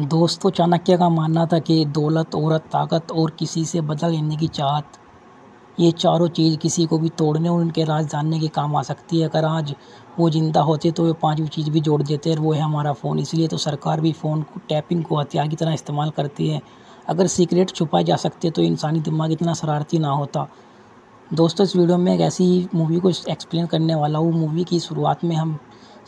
दोस्तों, चाणक्य का मानना था कि दौलत, औरत, ताकत और किसी से बदला लेने की चाहत, ये चारों चीज़ किसी को भी तोड़ने और उनके राज जानने के काम आ सकती है। अगर आज वो ज़िंदा होते तो वे पाँचवीं चीज़ भी जोड़ देते और वो है हमारा फ़ोन। इसलिए तो सरकार भी फ़ोन को टैपिंग को हथियार की तरह इस्तेमाल करती है। अगर सीक्रेट छुपाए जा सकते तो इंसानी दिमाग इतना शरारती ना होता। दोस्तों, इस वीडियो में एक ऐसी मूवी को एक्सप्लेन करने वाला हूँ। मूवी की शुरुआत में हम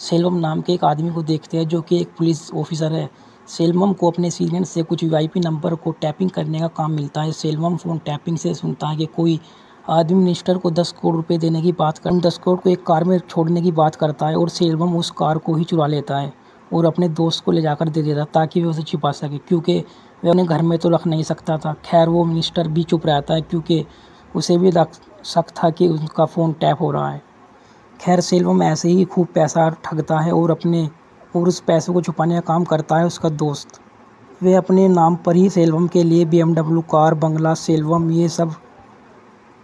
सेल्वम नाम के एक आदमी को देखते हैं जो कि एक पुलिस ऑफिसर है। सेल्वम को अपने सीनियर से कुछ वीआईपी नंबर को टैपिंग करने का काम मिलता है। सेल्वम फ़ोन टैपिंग से सुनता है कि कोई आदमी मिनिस्टर को 10 करोड़ रुपए देने की बात कर 10 करोड़ को एक कार में छोड़ने की बात करता है और सेल्वम उस कार को ही चुरा लेता है और अपने दोस्त को ले जाकर दे देता ताकि वह उसे छिपा सके, क्योंकि वह उन्हें घर में तो रख नहीं सकता था। खैर, वो मिनिस्टर भी चुप रहता है क्योंकि उसे भी शक था कि उनका फ़ोन टैप हो रहा है। खैर, सेल्वम ऐसे ही खूब पैसा ठगता है और उस पैसे को छुपाने का काम करता है उसका दोस्त। वे अपने नाम पर ही सेल्वम के लिए BMW कार, बंगला, सेल्वम ये सब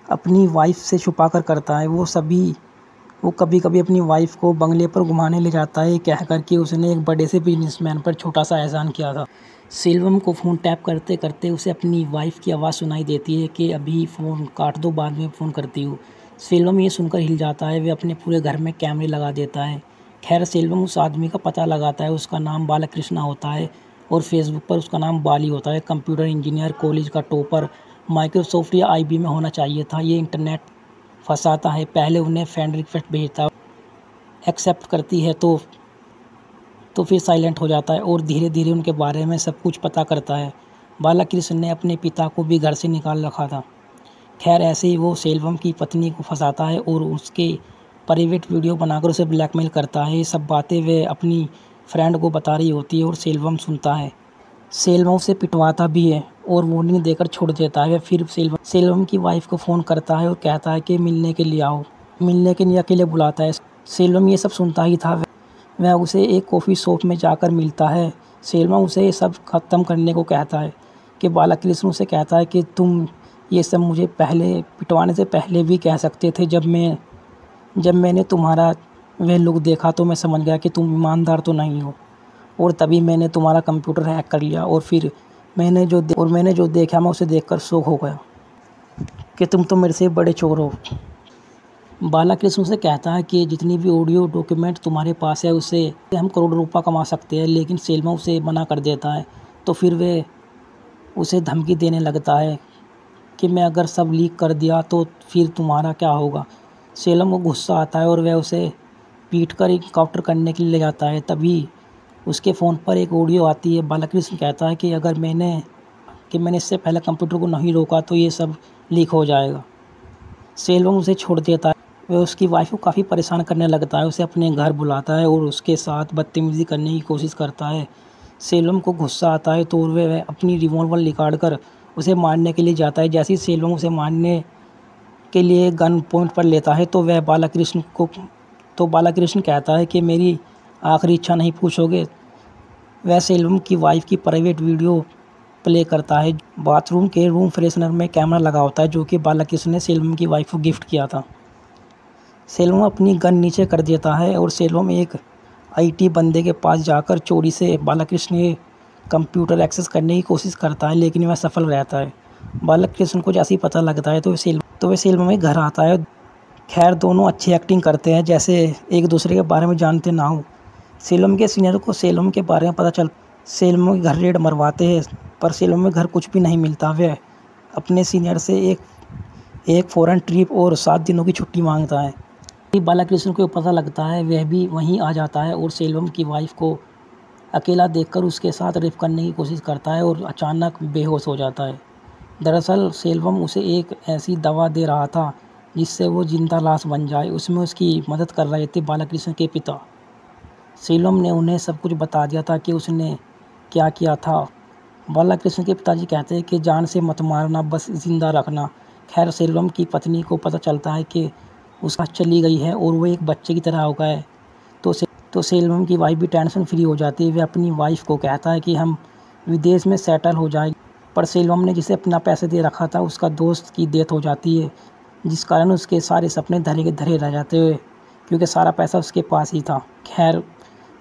अपनी वाइफ से छुपा कर करता है। वो कभी कभी अपनी वाइफ को बंगले पर घुमाने ले जाता है, कह कर कि उसने एक बड़े से बिजनेसमैन पर छोटा सा एहसान किया था। सेल्वम को फ़ोन टैप करते करते उसे अपनी वाइफ की आवाज़ सुनाई देती है कि अभी फ़ोन काट दो, बाद में फ़ोन करती हूँ। सेल्वम ये सुनकर हिल जाता है। वे अपने पूरे घर में कैमरे लगा देता है। खैर, सेल्वम उस आदमी का पता लगाता है। उसका नाम बालकृष्णा होता है और फेसबुक पर उसका नाम बाली होता है। कंप्यूटर इंजीनियर, कॉलेज का टॉपर, माइक्रोसॉफ्ट या IBM में होना चाहिए था। ये इंटरनेट फंसाता है। पहले उन्हें फ्रेंड रिक्वेस्ट भेजता है, एक्सेप्ट करती है तो फिर साइलेंट हो जाता है और धीरे धीरे उनके बारे में सब कुछ पता करता है। बालकृष्ण ने अपने पिता को भी घर से निकाल रखा था। खैर, ऐसे ही वो सेल्वम की पत्नी को फंसाता है और उसके प्राइवेट वीडियो बनाकर उसे ब्लैकमेल करता है। ये सब बातें वे अपनी फ्रेंड को बता रही होती है और सेल्वम सुनता है। सेल्वम उसे पिटवाता भी है और वार्निंग देकर छोड़ देता है। फिर सेल्वम की वाइफ को फ़ोन करता है और कहता है कि मिलने के लिए आओ। मिलने के लिए अकेले बुलाता है। सेल्वम ये सब सुनता ही था। वह उसे एक कॉफ़ी शॉप में जाकर मिलता है। सेल्वम उसे ये सब ख़त्म करने को कहता है कि बालकृष्ण उसे कहता है कि तुम ये सब मुझे पहले पिटवाने से पहले भी कह सकते थे। जब मैंने तुम्हारा वह लुक देखा तो मैं समझ गया कि तुम ईमानदार तो नहीं हो, और तभी मैंने तुम्हारा कंप्यूटर हैक कर लिया और फिर मैंने जो देखा मैं उसे देखकर शॉक हो गया कि तुम तो मेरे से बड़े चोर हो। बालकृष्ण से कहता है कि जितनी भी ऑडियो डॉक्यूमेंट तुम्हारे पास है उससे हम करोड़ों रुपये कमा सकते हैं, लेकिन सेल्वम उसे मना कर देता है। तो फिर वे उसे धमकी देने लगता है कि मैं अगर सब लीक कर दिया तो फिर तुम्हारा क्या होगा। सेल्वम को गुस्सा आता है और वह उसे पीट कर इनकाउंटर करने के लिए ले जाता है। तभी उसके फ़ोन पर एक ऑडियो आती है। बालकृष्ण कहता है कि अगर मैंने इससे पहले कंप्यूटर को नहीं रोका तो ये सब लीक हो जाएगा। सेल्वम उसे छोड़ देता है। वह उसकी वाइफ को काफ़ी परेशान करने लगता है, उसे अपने घर बुलाता है और उसके साथ बदतमीज़ी करने की कोशिश करता है। सेल्वम को गुस्सा आता है तो वह अपनी रिवॉल्वर निकाल कर उसे मारने के लिए जाता है। जैसे ही सेल्वम उसे मारने के लिए गन पॉइंट पर लेता है तो बालकृष्ण कहता है कि मेरी आखिरी इच्छा नहीं पूछोगे। वह सेल्वम की वाइफ की प्राइवेट वीडियो प्ले करता है। बाथरूम के रूम फ्रेशनर में कैमरा लगा होता है जो कि बालकृष्ण ने सेल्वम की वाइफ को गिफ्ट किया था। सेल्वम अपनी गन नीचे कर देता है और सेल्वम एक IT बंदे के पास जाकर चोरी से बालकृष्ण के कंप्यूटर एक्सेस करने की कोशिश करता है, लेकिन वह सफल रहता है। बालकृष्ण को जैसे ही पता लगता है तो वह सेल्वम के घर आता है। खैर, दोनों अच्छी एक्टिंग करते हैं जैसे एक दूसरे के बारे में जानते ना हो। सेल्वम के सीनियर को सेल्वम के बारे में पता चल सेल्वम के घर रेड मरवाते हैं, पर सेल्वम के घर कुछ भी नहीं मिलता। वह अपने सीनियर से एक फॉरेन ट्रिप और 7 दिनों की छुट्टी मांगता है। बालकृष्ण को पता लगता है, वह भी वहीं आ जाता है और सेल्वम की वाइफ को अकेला देखकर उसके साथ रेप करने की कोशिश करता है और अचानक बेहोश हो जाता है। दरअसल सेल्वम उसे एक ऐसी दवा दे रहा था जिससे वो जिंदा लाश बन जाए। उसमें उसकी मदद कर रहे थे बालकृष्ण के पिता। सेल्वम ने उन्हें सब कुछ बता दिया था कि उसने क्या किया था। बालकृष्ण के पिताजी कहते हैं कि जान से मत मारना, बस जिंदा रखना। खैर, सेल्वम की पत्नी को पता चलता है कि उसका चली गई है और वो एक बच्चे की तरह हो गया है। तो सेल्वम की वाइफ भी टेंशन फ्री हो जाती है। वह अपनी वाइफ को कहता है कि हम विदेश में सेटल हो जाएंगे, पर सेल्वम ने जिसे अपना पैसे दे रखा था उसका दोस्त की डेथ हो जाती है, जिस कारण उसके सारे सपने धरे के धरे रह जाते हुए, क्योंकि सारा पैसा उसके पास ही था। खैर,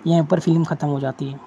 यहीं पर फिल्म ख़त्म हो जाती है।